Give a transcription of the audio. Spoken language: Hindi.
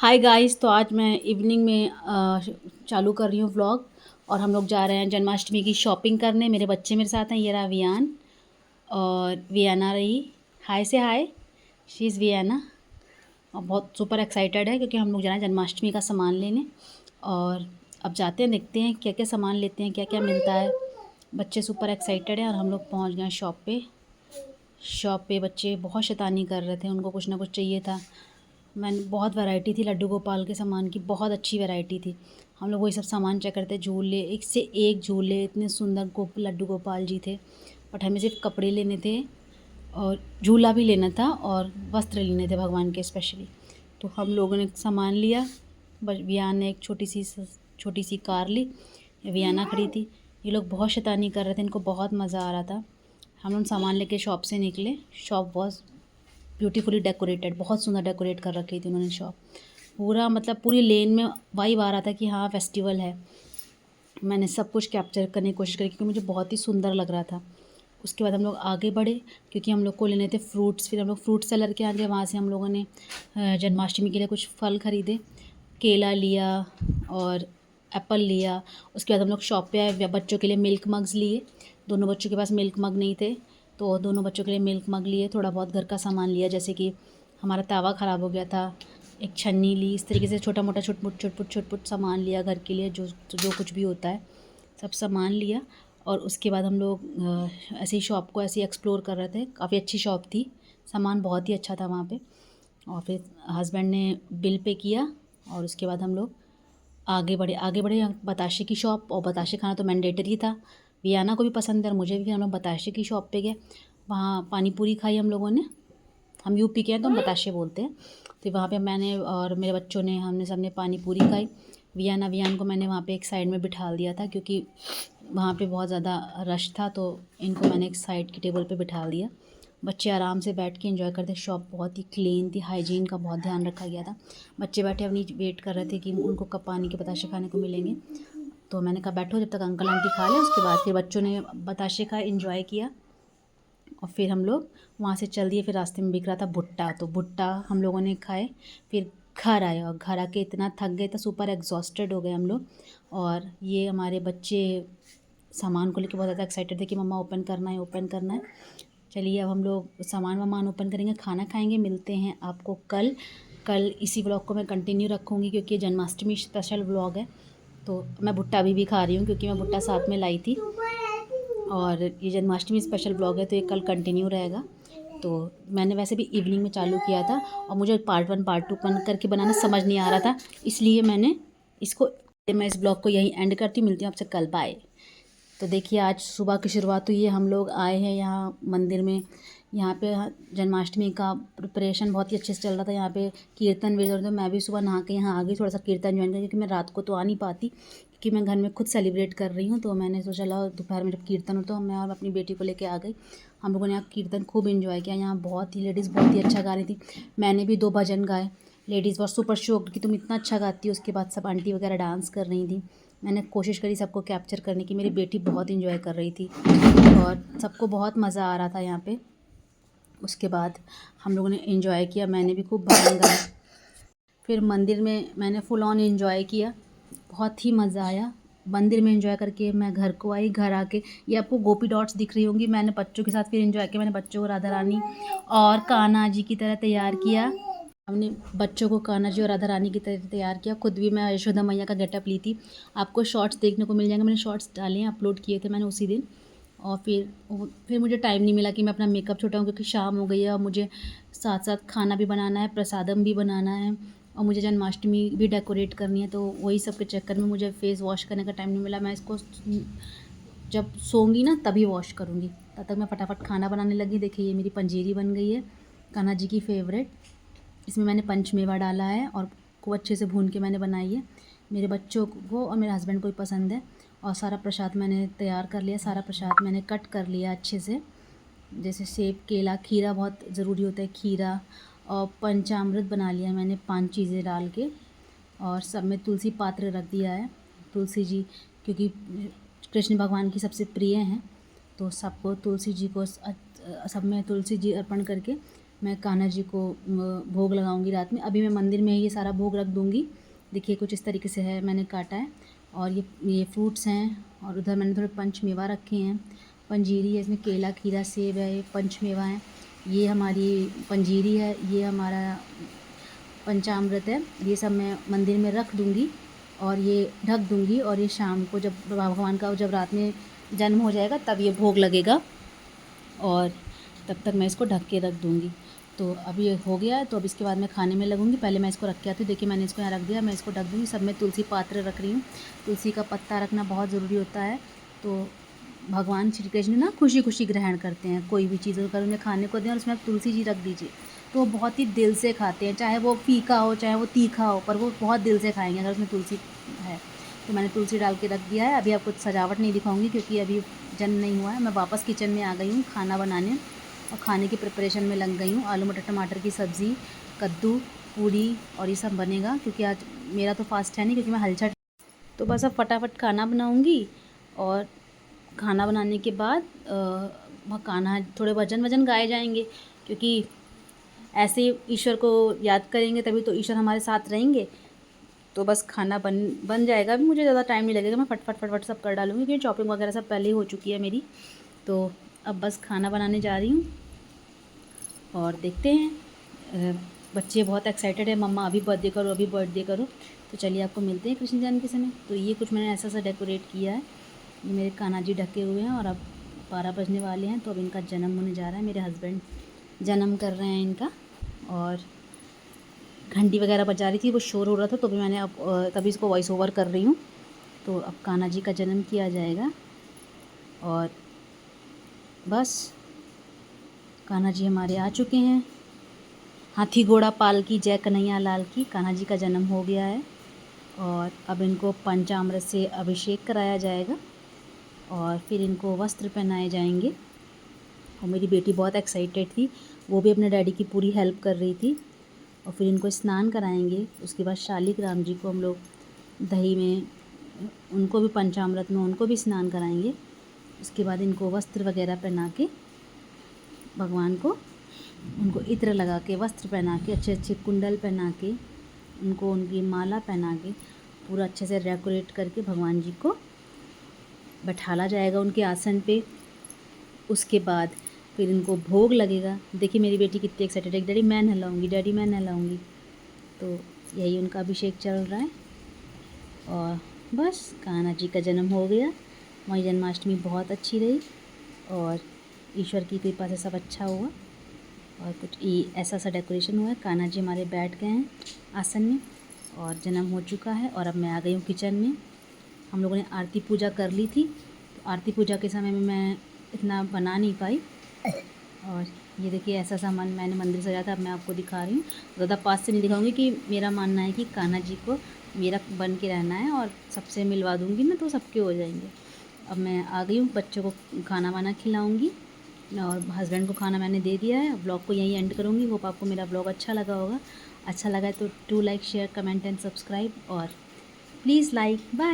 Hi guys. तो आज मैं इवनिंग में चालू कर रही हूँ व्लॉग। और हम लोग जा रहे हैं जन्माष्टमी की शॉपिंग करने। मेरे बच्चे मेरे साथ हैं। ये रहा वियान और वियाना रही। हाय से हाय। शी इज़ वियाना और बहुत सुपर एक्साइटेड है क्योंकि हम लोग जा रहे हैं जन्माष्टमी का सामान लेने। और अब जाते हैं, देखते हैं क्या क्या सामान लेते हैं, क्या क्या मिलता है। बच्चे सुपर एक्साइटेड हैं और हम लोग पहुँच गए हैं शॉप पे। बच्चे बहुत शैतानी कर रहे थे, उनको कुछ ना कुछ चाहिए था। मैंने बहुत वैरायटी थी लड्डू गोपाल के सामान की, बहुत अच्छी वैरायटी थी। हम लोग वही सब सामान चेक करते, झूले एक से एक झूले, इतने सुंदर लड्डू गोपाल जी थे। बट हमें सिर्फ कपड़े लेने थे और झूला भी लेना था और वस्त्र लेने थे भगवान के स्पेशली। तो हम लोगों ने सामान लिया। बस वियान ने एक छोटी सी कार ली। वियाना खड़ी थी। ये लोग बहुत शैतानी कर रहे थे, इनको बहुत मज़ा आ रहा था। हम लोग सामान लेके शॉप से निकले। शॉप बहुत ब्यूटीफुली डेकोरेटेड, बहुत सुंदर डेकोरेट कर रखी थी उन्होंने शॉप। पूरा मतलब पूरी लेन में वाइब आ रहा था कि हाँ फेस्टिवल है। मैंने सब कुछ कैप्चर करने की कोशिश करी क्योंकि मुझे बहुत ही सुंदर लग रहा था। उसके बाद हम लोग आगे बढ़े क्योंकि हम लोग को लेने थे फ्रूट्स। फिर हम लोग फ्रूट सेलर के आगे, वहाँ से हम लोगों ने जन्माष्टमी के लिए कुछ फल ख़रीदे। केला लिया और एप्पल लिया। उसके बाद हम लोग शॉप पे आए, बच्चों के लिए मिल्क मग्स लिए। दोनों बच्चों के पास मिल्क मग नहीं थे तो दोनों बच्चों के लिए मिल्क मग लिए। थोड़ा बहुत घर का सामान लिया, जैसे कि हमारा तावा ख़राब हो गया था, एक छन्नी ली। इस तरीके से छोटा मोटा छुटपुट सामान लिया घर के लिए, जो जो कुछ भी होता है सब सामान लिया। और उसके बाद हम लोग ऐसे ही शॉप को ऐसे ही एक्सप्लोर कर रहे थे। काफ़ी अच्छी शॉप थी, सामान बहुत ही अच्छा था वहाँ पे। और फिर हस्बैंड ने बिल पे किया और उसके बाद हम लोग आगे बढ़े बताशे की शॉप। और बताशे खाना तो मैंडेटरी था, वियाना को भी पसंद है और मुझे भी। हम लोग बताशे की शॉप पे गए, वहाँ पानी पूरी खाई हम लोगों ने। हम यूपी के हैं तो हम बताशे बोलते हैं। फिर वहाँ पे मैंने और मेरे बच्चों ने, हमने सबने पानी पूरी खाई। वियान को मैंने वहाँ पे एक साइड में बिठा दिया था क्योंकि वहाँ पे बहुत ज़्यादा रश था, तो इनको मैंने एक साइड की टेबल पे बिठा दिया। बच्चे आराम से बैठ के एंजॉय करते। शॉप बहुत ही क्लीन थी, हाइजीन का बहुत ध्यान रखा गया था। बच्चे बैठे अपनी वेट कर रहे थे कि उनको कब पानी के बताशे खाने को मिलेंगे। तो मैंने कहा बैठो जब तक अंकल आंटी खा लें। उसके बाद फिर बच्चों ने बताशे का एंजॉय किया और फिर हम लोग वहाँ से चल दिए। फिर रास्ते में बिक रहा था भुट्टा, तो भुट्टा हम लोगों ने खाए। फिर घर आए और घर आके इतना थक गए थे, सुपर एग्जॉस्टेड हो गए हम लोग। और ये हमारे बच्चे सामान को लेकर बहुत ज़्यादा एक्साइटेड थे कि मम्मा ओपन करना है, ओपन करना है। चलिए अब हम लोग सामान वामान ओपन करेंगे, खाना खाएंगे। मिलते हैं आपको कल इसी व्लॉग को मैं कंटिन्यू रखूँगी क्योंकि ये जन्माष्टमी स्पेशल व्लॉग है। तो मैं भुट्टा भी खा रही हूँ क्योंकि मैं भुट्टा साथ में लाई थी। और ये जन्माष्टमी स्पेशल ब्लॉग है तो ये कल कंटिन्यू रहेगा। तो मैंने वैसे भी इवनिंग में चालू किया था और मुझे पार्ट 1 पार्ट 2 करके बनाना समझ नहीं आ रहा था, इसलिए मैं इस ब्लॉग को यहीं एंड करती हूँ। मिलती हूँ आपसे कल, बाय। तो देखिए आज सुबह की शुरुआत हुई है, हम लोग आए हैं यहाँ मंदिर में। यहाँ पे जन्माष्टमी का प्रिपरेशन बहुत ही अच्छे से चल रहा था। यहाँ पे कीर्तन भी, तो मैं भी सुबह नहा के यहाँ आ गई थोड़ा सा कीर्तन ज्वाइन करके, क्योंकि मैं रात को तो आ नहीं पाती क्योंकि मैं घर में खुद सेलिब्रेट कर रही हूँ। तो मैंने सोचा चला दोपहर में जब कीर्तन हो तो मैं और अपनी बेटी को लेके आ गई। हम लोगों ने यहाँ कीर्तन खूब इन्जॉय किया। यहाँ बहुत ही लेडीज़ बहुत ही अच्छा गा रही थी। मैंने भी 2 भजन गाए। लेडीज़ बहुत सुपर शॉक्ड कि तुम इतना अच्छा गाती हो। उसके बाद सब आंटी वगैरह डांस कर रही थी। मैंने कोशिश करी सबको कैप्चर करने की। मेरी बेटी बहुत इन्जॉय कर रही थी और सबको बहुत मज़ा आ रहा था यहाँ पे। उसके बाद हम लोगों ने एंजॉय किया, मैंने भी खूब भजन गाए। फिर मंदिर में मैंने फुल ऑन एंजॉय किया, बहुत ही मज़ा आया। मंदिर में एंजॉय करके मैं घर को आई। घर आके ये आपको गोपी डॉट्स दिख रही होंगी, मैंने बच्चों के साथ फिर एंजॉय किया। मैंने बच्चों को राधा रानी और कान्हा जी की तरह तैयार किया। हमने बच्चों को कान्हा जी और राधा रानी की तरह तैयार किया। खुद भी मैं यशोदा मैया का गेटअप ली थी। आपको शॉर्ट्स देखने को मिल जाएंगे, मैंने शॉर्ट्स डाले हैं, अपलोड किए थे मैंने उसी दिन। और फिर मुझे टाइम नहीं मिला कि मैं अपना मेकअप छुटाऊँ क्योंकि शाम हो गई है और मुझे साथ साथ खाना भी बनाना है, प्रसादम भी बनाना है और मुझे जन्माष्टमी भी डेकोरेट करनी है। तो वही सब के चक्कर में मुझे फेस वॉश करने का टाइम नहीं मिला। मैं इसको जब सोऊंगी ना तभी वॉश करूँगी। तब तक मैं फटाफट खाना बनाने लगी। देखिए ये मेरी पंजीरी बन गई है, कान्हा जी की फेवरेट। इसमें मैंने पंचमेवा डाला है और खूब अच्छे से भून के मैंने बनाई है। मेरे बच्चों को और मेरे हस्बैंड को भी पसंद है। और सारा प्रसाद मैंने तैयार कर लिया, सारा प्रसाद मैंने कट कर लिया अच्छे से, जैसे सेब, केला, खीरा बहुत ज़रूरी होता है, खीरा। और पंचामृत बना लिया मैंने 5 चीज़ें डाल के। और सब में तुलसी पात्र रख दिया है। तुलसी जी क्योंकि कृष्ण भगवान की सबसे प्रिय हैं, तो सबको तुलसी जी को सब में तुलसी जी अर्पण करके मैं कान्हा जी को भोग लगाऊंगी रात में। अभी मैं मंदिर में ये सारा भोग रख दूंगी। देखिए कुछ इस तरीके से है, मैंने काटा है। और ये फ्रूट्स हैं, और उधर मैंने थोड़े पंचमेवा रखे हैं। पंजीरी है, इसमें केला, खीरा, सेब है, ये पंचमेवा है। ये हमारी पंजीरी है, ये हमारा पंचामृत है। ये सब मैं मंदिर में रख दूंगी और ये ढक दूंगी, और ये शाम को जब भगवान का जब रात में जन्म हो जाएगा तब ये भोग लगेगा, और तब तक मैं इसको ढक के रख दूंगी। तो अभी ये हो गया है, तो अब इसके बाद मैं खाने में लगूंगी। पहले मैं इसको रख के आती हूँ। देखिए मैंने इसको यहाँ रख दिया, मैं इसको ढक दूँगी। सब में तुलसी पात्र रख रही हूँ। तुलसी का पत्ता रखना बहुत ज़रूरी होता है। तो भगवान श्री कृष्ण ना खुशी खुशी ग्रहण करते हैं कोई भी चीज़, अगर उन्हें खाने को दें और उसमें आप तुलसी जी रख दीजिए तो वो बहुत ही दिल से खाते हैं। चाहे वो फीका हो, चाहे वो तीखा हो, पर वो बहुत दिल से खाएंगे अगर उसमें तुलसी है। तो मैंने तुलसी डाल के रख दिया है। अभी आपको सजावट नहीं दिखाऊंगी क्योंकि अभी जन्म नहीं हुआ है। मैं वापस किचन में आ गई हूँ खाना बनाने, और खाने की प्रिपरेशन में लग गई हूँ। आलू मटर टमाटर की सब्ज़ी, कद्दू, पूड़ी और ये सब बनेगा, क्योंकि आज मेरा तो फास्ट है नहीं, क्योंकि मैं हलचट। तो बस अब फटाफट खाना बनाऊँगी, और खाना बनाने के बाद कान्हा थोड़े भजन वजन गाए जाएंगे, क्योंकि ऐसे ईश्वर को याद करेंगे तभी तो ईश्वर हमारे साथ रहेंगे। तो बस खाना बन जाएगा। अभी मुझे ज़्यादा टाइम नहीं लगेगा, मैं फटफट सब कर डालूँगी, क्योंकि चॉपिंग वगैरह सब पहले ही हो चुकी है मेरी। तो अब बस खाना बनाने जा रही हूँ, और देखते हैं। बच्चे बहुत एक्साइटेड है, मम्मा अभी बर्थडे करो, अभी बर्थडे करो। तो चलिए आपको मिलते हैं कृष्ण जन्म के समय। तो ये कुछ मैंने ऐसा डेकोरेट किया है। ये मेरे कान्हा जी ढके हुए हैं, और अब 12 बजने वाले हैं, तो अब इनका जन्म होने जा रहा है। मेरे हस्बैंड जन्म कर रहे हैं इनका, और घंटी वगैरह बजा रही थी, वो शोर हो रहा था, तो भी मैंने अब तभी इसको वॉइस ओवर कर रही हूँ। तो अब कान्हा जी का जन्म किया जाएगा, और बस कान्हा जी हमारे आ चुके हैं। हाथी घोड़ा पाल की जय कन्हैया लाल की। कान्हा जी का जन्म हो गया है, और अब इनको पंचामृत से अभिषेक कराया जाएगा, और फिर इनको वस्त्र पहनाए जाएंगे। और मेरी बेटी बहुत एक्साइटेड थी, वो भी अपने डैडी की पूरी हेल्प कर रही थी। और फिर इनको स्नान कराएंगे। उसके बाद शालिग्राम जी को हम लोग दही में, उनको भी पंचामृत में उनको भी स्नान कराएंगे। उसके बाद इनको वस्त्र वगैरह पहना के, भगवान को उनको इत्र लगा के, वस्त्र पहना के, अच्छे अच्छे कुंडल पहना के, उनको उनकी माला पहना के, पूरा अच्छे से डेकोरेट करके भगवान जी को बैठाला जाएगा उनके आसन पे। उसके बाद फिर इनको भोग लगेगा। देखिए मेरी बेटी कितनी एक्साइटेड है, डैडी मैं नहलाऊँगी, डैडी मैं नहलाऊँगी। तो यही उनका अभिषेक चल रहा है, और बस कान्हा जी का जन्म हो गया। वही जन्माष्टमी बहुत अच्छी रही, और ईश्वर की कृपा से सब अच्छा हुआ, और कुछ ऐसा सा डेकोरेशन हुआ है। कान्हा जी हमारे बैठ गए हैं आसन में, और जन्म हो चुका है। और अब मैं आ गई हूँ किचन में। हम लोगों ने आरती पूजा कर ली थी, तो आरती पूजा के समय में मैं इतना बना नहीं पाई। और ये देखिए ऐसा सामान मैंने मंदिर सजाया था, अब मैं आपको दिखा रही हूँ। ज़्यादा पास से नहीं दिखाऊंगी, कि मेरा मानना है कि कान्हा जी को मेरा बन के रहना है, और सबसे मिलवा दूँगी ना तो सबके हो जाएंगे। अब मैं आ गई हूँ, बच्चों को खाना वाना खिलाऊँगी, और हस्बैंड को खाना मैंने दे दिया है। ब्लॉग को यहीं एंड करूँगी। होप आपको मेरा ब्लॉग अच्छा लगा होगा। अच्छा लगा है तो do like, share, comment and subscribe, और प्लीज़ लाइक। बाय।